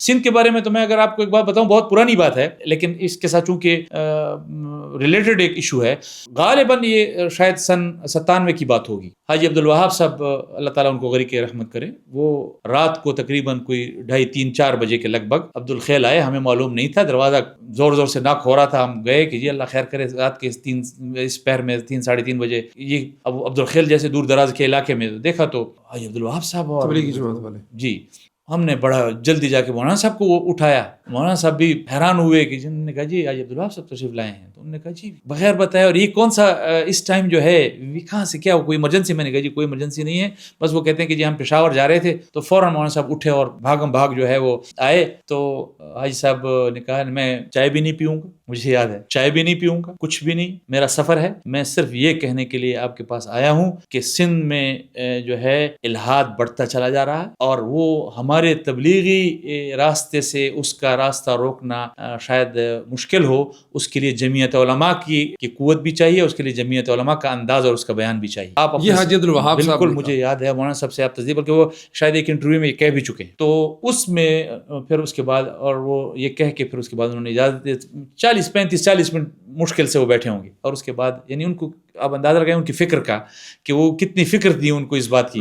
سندھ کے بارے میں تو میں اگر آپ کو ایک بات بتاؤں، بہت پرانی بات ہے لیکن اس کے ساتھ چونکہ ریلیٹڈ ایک ایشو ہے، غالباً یہ شاید سن 97 کی بات ہوگی۔ حاجی عبدالوہاب صاحب اللہ تعالیٰ ان کو غریق رحمت کرے، وہ رات کو تقریباً کوئی 2:30-4 بجے کے لگ بھگ عبدالخیل آئے، ہمیں معلوم نہیں تھا، دروازہ زور زور سے ناک ہو رہا تھا، ہم گئے کہ جی اللہ خیر کرے، رات کے اس پہر میں 3-3:30 بجے یہ عبدالخیل جیسے دور دراز کے علاقے میں دیکھا تو حاجی عبدالوہاب صاحب اور تبلیغی جماعت والے، جی ہم نے بڑا جلدی جا کے مولانا صاحب کو اٹھایا۔ مولانا صاحب بھی حیران ہوئے کہ جنہوں نے کہا جی حاجی عبدالوہاب صاحب تشریف لائے ہیں، تو انہوں نے کہا جی بغیر بتائے، اور یہ کون سا اس ٹائم جو ہے کہاں سے کیا کوئی ایمرجنسی؟ میں نے کہا جی کوئی ایمرجنسی نہیں ہے، بس وہ کہتے ہیں کہ جی ہم پشاور جا رہے تھے، تو فوراً مولانا صاحب اٹھے اور بھاگم بھاگ جو ہے وہ آئے۔ تو حاجی صاحب نے کہا میں چائے بھی نہیں پیوں گا، مجھے یاد ہے چائے بھی نہیں پیوں گا، کچھ بھی نہیں، میرا سفر ہے، میں صرف یہ کہنے کے لیے آپ کے پاس آیا ہوں کہ سندھ میں جو ہے الحاد بڑھتا چلا جا رہا ہے، اور وہ ہمارے تبلیغی راستے سے اس کا راستہ روکنا شاید مشکل ہو، اس کے لیے جمعیت علماء کی قوت بھی چاہیے، اس کے لیے جمعیت علماء کا انداز اور اس کا بیان بھی چاہیے۔ آپ یہ حاجی عبدالوہاب صاحب بالکل مجھے یاد ہے مولانا صاحب سے آپ تصدیق، بلکہ وہ شاید ایک انٹرویو میں یہ کہہ بھی چکے ہیں، تو اس میں پھر اس کے بعد اور وہ یہ کہہ کے پھر اس کے بعد انہوں نے اجازت دی، 40 منٹ مشکل سے وہ بیٹھے ہوں گے، اور اس کے بعد یعنی ان کو آپ اندازہ لگائیں ان کی فکر کا کہ وہ کتنی فکر تھی ان کو اس بات کی۔